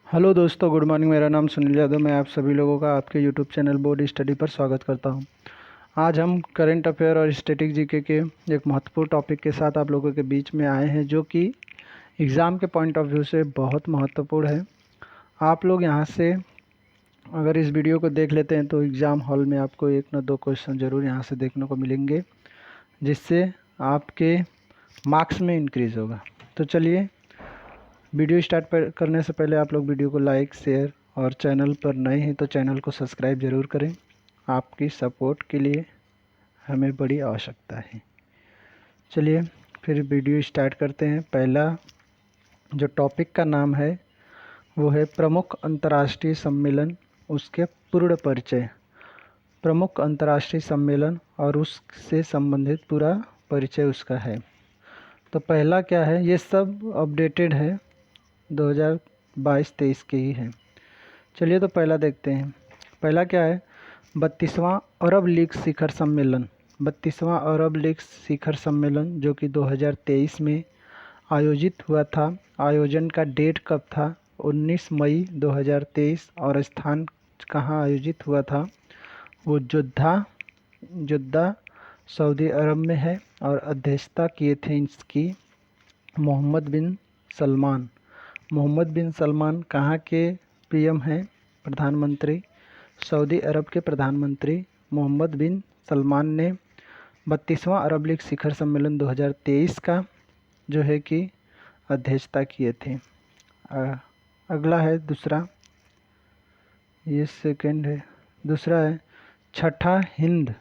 Hello दोस्तों, good morning. मेरा नाम सुनील यादव। मैं आप सभी लोगों का आपके यूट्यूब चैनल बोर्ड स्टडी पर स्वागत करता हूं। आज हम करंट अफेयर और स्टैटिक जीके के एक महत्वपूर्ण टॉपिक के साथ आप लोगों के बीच में आए हैं, जो कि एग्ज़ाम के पॉइंट ऑफ व्यू से बहुत महत्वपूर्ण है। आप लोग यहां से अगर इस वीडियो को देख लेते हैं तो एग्ज़ाम हॉल में आपको एक न दो क्वेश्चन ज़रूर यहाँ से देखने को मिलेंगे, जिससे आपके मार्क्स में इंक्रीज़ होगा। तो चलिए, वीडियो स्टार्ट करने से पहले आप लोग वीडियो को लाइक, शेयर और चैनल पर नए हैं तो चैनल को सब्सक्राइब ज़रूर करें। आपकी सपोर्ट के लिए हमें बड़ी आवश्यकता है। चलिए फिर वीडियो स्टार्ट करते हैं। पहला जो टॉपिक का नाम है वो है प्रमुख अंतर्राष्ट्रीय सम्मेलन, उसके पूर्ण परिचय। प्रमुख अंतर्राष्ट्रीय सम्मेलन और उससे संबंधित पूरा परिचय उसका है। तो पहला क्या है, ये सब अपडेटेड है 2022-23 के ही हैं। चलिए तो पहला देखते हैं। पहला क्या है, 32वां अरब लीग शिखर सम्मेलन। 32वां अरब लीग शिखर सम्मेलन जो कि 2023 में आयोजित हुआ था। आयोजन का डेट कब था? 19 मई 2023। और स्थान कहाँ आयोजित हुआ था? वो जुद्दा सऊदी अरब में है। और अध्यक्षता किए थे इसकी मोहम्मद बिन सलमान। मोहम्मद बिन सलमान कहाँ के पीएम हैं? प्रधानमंत्री। सऊदी अरब के प्रधानमंत्री मोहम्मद बिन सलमान ने 32वां अरब लीग शिखर सम्मेलन 2023 का जो है कि अध्यक्षता किए थे। अगला है दूसरा, ये सेकंड है। दूसरा है छठा हिंद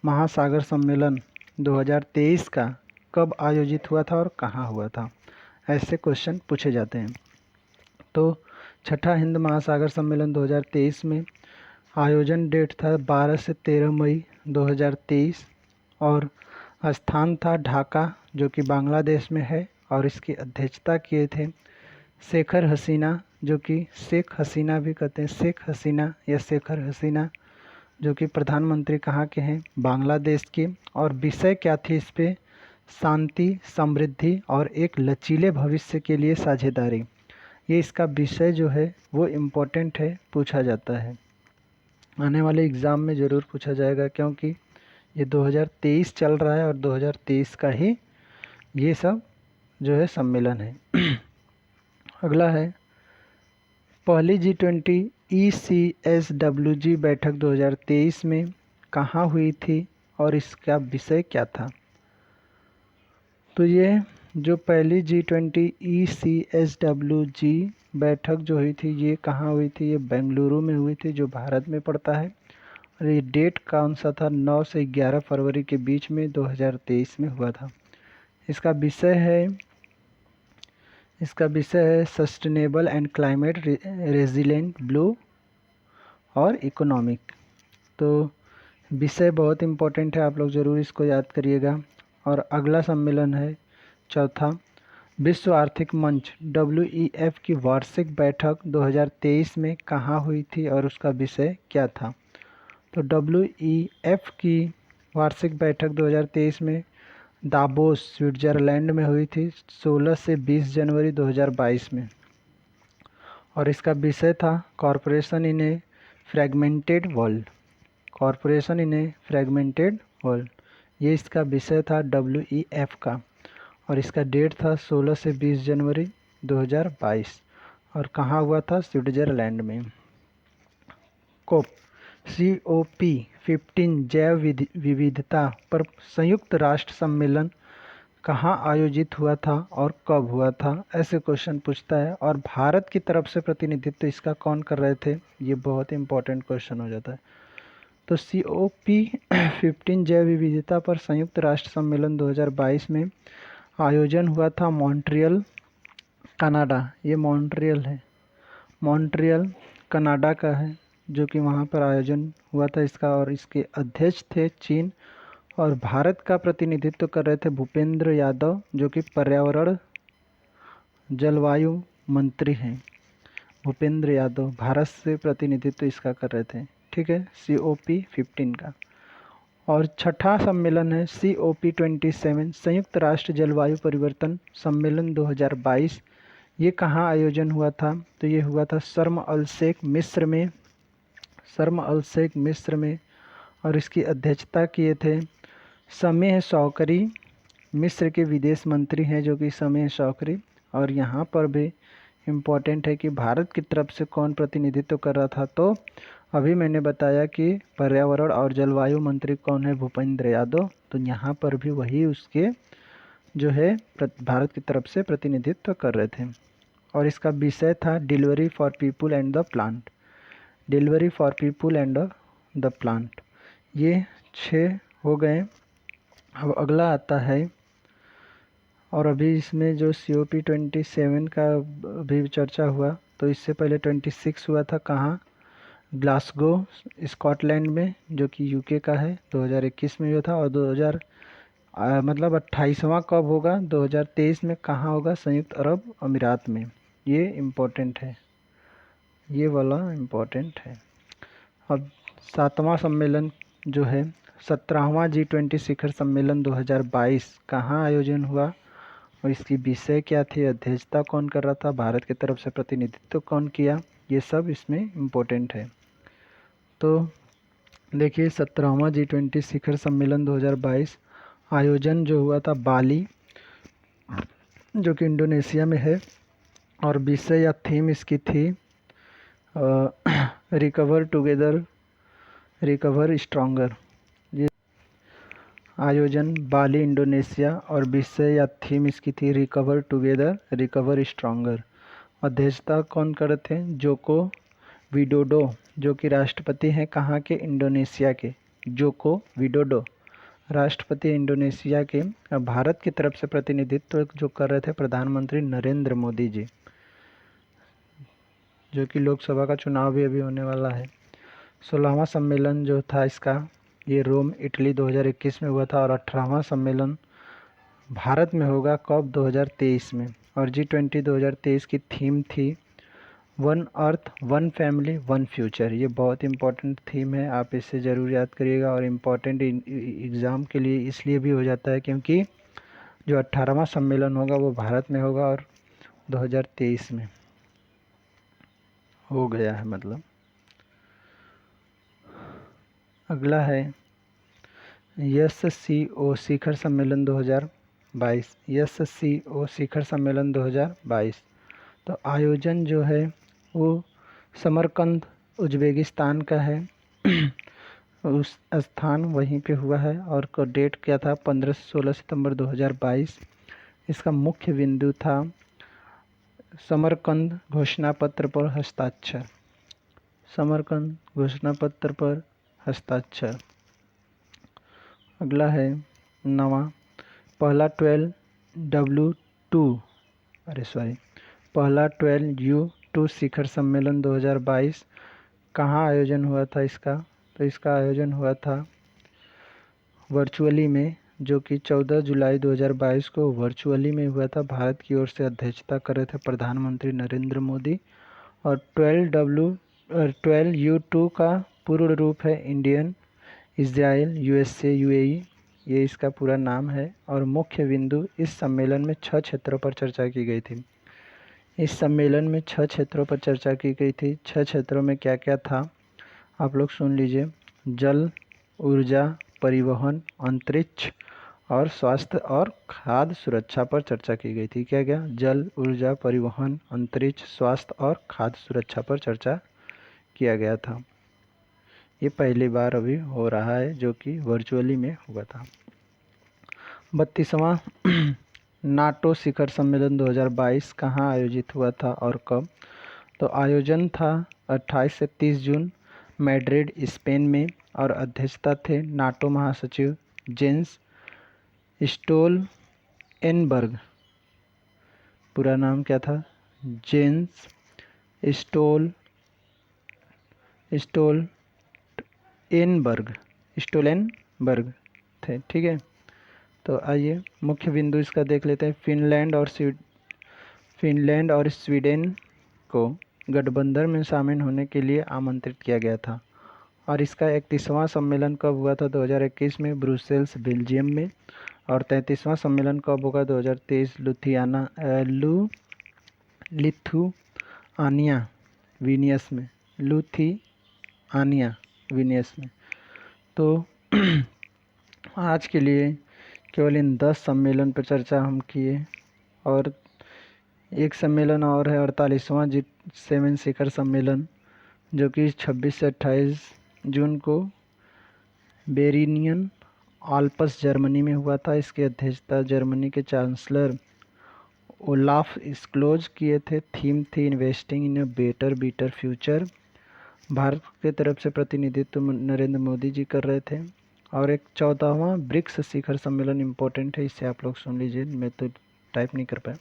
महासागर सम्मेलन 2023 का कब आयोजित हुआ था और कहाँ हुआ था? ऐसे क्वेश्चन पूछे जाते हैं। तो छठा हिंद महासागर सम्मेलन 2023 में आयोजन डेट था 12 से 13 मई 2023 और स्थान था ढाका जो कि बांग्लादेश में है। और इसकी अध्यक्षता किए थे शेखर हसीना, जो कि शेख हसीना भी कहते हैं, शेख हसीना या शेखर हसीना, जो कि प्रधानमंत्री कहाँ के हैं? बांग्लादेश के। और विषय क्या थी इस पे? शांति, समृद्धि और एक लचीले भविष्य के लिए साझेदारी। ये इसका विषय जो है वो इम्पोर्टेंट है, पूछा जाता है, आने वाले एग्ज़ाम में ज़रूर पूछा जाएगा, क्योंकि ये 2023 चल रहा है और 2023 का ही ये सब जो है सम्मेलन है। अगला है पहली G20 ECSWG बैठक 2023 में कहाँ हुई थी और इसका विषय क्या था? तो ये जो पहली G20 ECSWG बैठक जो हुई थी ये कहाँ हुई थी? ये बेंगलुरु में हुई थी, जो भारत में पड़ता है। और ये डेट कौन सा था? 9 से 11 फरवरी के बीच में 2023 में हुआ था। इसका विषय है sustainable and climate resilient blue और इकोनॉमिक। तो विषय बहुत इम्पोर्टेंट है, आप लोग ज़रूर इसको याद करिएगा। और अगला सम्मेलन है चौथा, विश्व आर्थिक मंच WEF की वार्षिक बैठक 2023 में कहाँ हुई थी और उसका विषय क्या था? तो WEF की वार्षिक बैठक 2023 में दावोस स्विट्ज़रलैंड में हुई थी 16 से 20 जनवरी 2022 में। और इसका विषय था corporation in a fragmented world. Corporation in a fragmented world, ये इसका विषय था WEF का। और इसका डेट था 16 से 20 जनवरी 2022 और कहाँ हुआ था? स्विट्ज़रलैंड में। COP15 जैव विविधता पर संयुक्त राष्ट्र सम्मेलन कहाँ आयोजित हुआ था और कब हुआ था? ऐसे क्वेश्चन पूछता है। और भारत की तरफ से प्रतिनिधित्व इसका कौन कर रहे थे? ये बहुत इंपॉर्टेंट क्वेश्चन हो जाता है। तो COP15 जैव विविधता पर संयुक्त राष्ट्र सम्मेलन 2022 में आयोजन हुआ था मॉन्ट्रियल, कनाडा। ये मॉन्ट्रियल है, मॉन्ट्रियल कनाडा का है, जो कि वहाँ पर आयोजन हुआ था इसका। और इसके अध्यक्ष थे चीन। और भारत का प्रतिनिधित्व कर रहे थे भूपेंद्र यादव, जो कि पर्यावरण जलवायु मंत्री हैं। भूपेंद्र यादव भारत से प्रतिनिधित्व इसका कर रहे थे, ठीक है, COP15 का। और छठा सम्मेलन है COP27 संयुक्त राष्ट्र जलवायु परिवर्तन सम्मेलन 2022। ये कहाँ आयोजन हुआ था? तो ये हुआ था शर्म अल शेख मिस्र में, शर्म अल शेख मिस्र में। और इसकी अध्यक्षता किए थे समेह शौकरी, मिस्र के विदेश मंत्री हैं जो कि समेह शौकरी। और यहाँ पर भी इम्पोर्टेंट है कि भारत की तरफ से कौन प्रतिनिधित्व कर रहा था। तो अभी मैंने बताया कि पर्यावरण और जलवायु मंत्री कौन है, भूपेंद्र यादव। तो यहाँ पर भी वही उसके जो है भारत की तरफ से प्रतिनिधित्व कर रहे थे। और इसका विषय था delivery for people and the plant, delivery for people and the plant. ये 6 हो गए। अब अगला आता है, और अभी इसमें जो COP27 का भी चर्चा हुआ, तो इससे पहले 26 हुआ था कहाँ? ग्लासगो स्कॉटलैंड में, जो कि यूके का है, 2021 में हुआ था। और 28वां कब होगा? 2023 में। कहाँ होगा? संयुक्त अरब अमीरात में। ये इम्पोर्टेंट है, ये वाला इम्पोर्टेंट है। अब 7वां सम्मेलन जो है 17वां G20 शिखर सम्मेलन 2022 कहाँ आयोजन हुआ और इसकी विषय क्या थी, अध्यक्षता कौन कर रहा था, भारत की तरफ से प्रतिनिधित्व कौन किया, ये सब इसमें इम्पोर्टेंट है। तो देखिए 17वां G20 शिखर सम्मेलन 2022 आयोजन जो हुआ था बाली, जो कि इंडोनेशिया में है। और विषय या थीम इसकी थी रिकवर टुगेदर रिकवर स्ट्रॉन्गर। ये आयोजन बाली इंडोनेशिया, और विषय या थीम इसकी थी रिकवर टुगेदर रिकवर स्ट्रॉन्गर। अध्यक्षता कौन कर रहे थे? जोको विडोडो, जो कि राष्ट्रपति हैं कहाँ के? इंडोनेशिया के। जोको विडोडो राष्ट्रपति इंडोनेशिया के। भारत की तरफ से प्रतिनिधित्व जो कर रहे थे प्रधानमंत्री नरेंद्र मोदी जी, जो कि लोकसभा का चुनाव भी अभी होने वाला है। 16वां सम्मेलन जो था इसका, ये रोम इटली 2021 में हुआ था। और 18वां सम्मेलन भारत में होगा कब? 2023 में। और G20 2023 की थीम थी one earth one family one future. ये बहुत इंपॉर्टेंट थीम है, आप इसे ज़रूर याद करिएगा। और इम्पॉर्टेंट एग्ज़ाम के लिए इसलिए भी हो जाता है क्योंकि जो 18वां सम्मेलन होगा वो भारत में होगा और 2023 में हो गया है मतलब। अगला है SCO शिखर सम्मेलन 2022, SCO शिखर सम्मेलन 2022। तो आयोजन जो है वो समरकंद उज्बेकिस्तान का है। उस स्थान वहीं पे हुआ है। और को डेट क्या था? 15 से 16 सितंबर 2022। इसका मुख्य बिंदु था समरकंद घोषणा पत्र पर हस्ताक्षर, समरकंद घोषणा पत्र पर हस्ताक्षर। अगला है 9वां पहला 12U2 शिखर सम्मेलन 2022 कहाँ आयोजन हुआ था इसका? तो इसका आयोजन हुआ था वर्चुअली में, जो कि 14 जुलाई 2022 को वर्चुअली में हुआ था। भारत की ओर से अध्यक्षता कर रहे थे प्रधानमंत्री नरेंद्र मोदी। और 12U2 का पूर्ण रूप है इंडियन इजराइल USA UAE, ये इसका पूरा नाम है। और मुख्य बिंदु इस सम्मेलन में 6 क्षेत्रों पर चर्चा की गई थी। इस सम्मेलन में 6 क्षेत्रों पर चर्चा की गई थी। 6 क्षेत्रों में क्या क्या था आप लोग सुन लीजिए। जल, ऊर्जा, परिवहन, अंतरिक्ष और स्वास्थ्य और खाद्य सुरक्षा पर चर्चा की गई थी। क्या क्या? जल, ऊर्जा, परिवहन, अंतरिक्ष, स्वास्थ्य और खाद्य सुरक्षा पर चर्चा किया गया था। ये पहली बार अभी हो रहा है जो कि वर्चुअली में हुआ था। 32वां नाटो शिखर सम्मेलन 2022 कहाँ आयोजित हुआ था और कब? तो आयोजन था 28 से 30 जून मैड्रिड स्पेन में। और अध्यक्षता थे नाटो महासचिव जेंस स्टोलटेनबर्ग। पूरा नाम क्या था? जेंस स्टोलटेनबर्ग थे। ठीक है, तो आइए मुख्य बिंदु इसका देख लेते हैं। फिनलैंड और स्वीडन को गठबंधन में शामिल होने के लिए आमंत्रित किया गया था। और इसका 31वां सम्मेलन कब हुआ था? 2021 में ब्रुसेल्स बेल्जियम में। और 33वां सम्मेलन कब होगा? 2023 लिथुआनिया विनियस में, लुथियानिया विनियस में। तो आज के लिए केवल इन 10 सम्मेलन पर चर्चा हम किए, और एक सम्मेलन और है 48वां G7 शिखर सम्मेलन, जो कि 26 से 28 जून को बेरिनियन आल्प्स जर्मनी में हुआ था। इसकी अध्यक्षता जर्मनी के चांसलर ओलाफ स्क्लोज किए थे। थीम थी investing in a better better future. Bharat की तरफ से प्रतिनिधित्व नरेंद्र मोदी जी कर रहे थे। और एक 14वां ब्रिक्स शिखर सम्मेलन इम्पोर्टेंट है, इसे आप लोग सुन लीजिए, मैं तो टाइप नहीं कर पाया।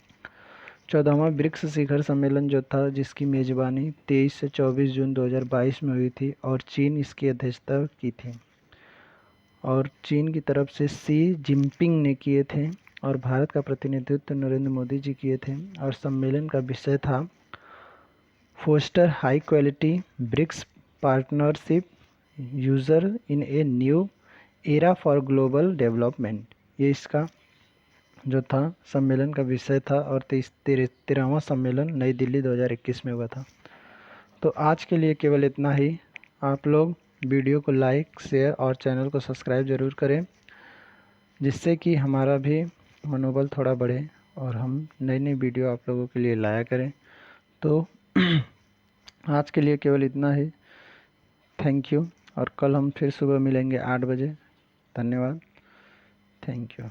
14वां ब्रिक्स शिखर सम्मेलन जो था, जिसकी मेज़बानी 23 से 24 जून 2022 में हुई थी, और चीन इसकी अध्यक्षता की थी, और चीन की तरफ से शी जिनपिंग ने किए थे, और भारत का प्रतिनिधित्व नरेंद्र मोदी जी किए थे। और सम्मेलन का विषय था foster high quality BRICS partnership usher in a new era for global development. ये इसका जो था सम्मेलन का विषय था, और 13वां सम्मेलन नई दिल्ली 2021 में हुआ था। तो आज के लिए केवल इतना ही। आप लोग वीडियो को लाइक, शेयर और चैनल को सब्सक्राइब ज़रूर करें, जिससे कि हमारा भी मनोबल थोड़ा बढ़े और हम नई नई वीडियो आप लोगों के लिए लाया करें। तो आज के लिए केवल इतना ही। थैंक यू, और कल हम फिर सुबह मिलेंगे 8 बजे। धन्यवाद। Thank you.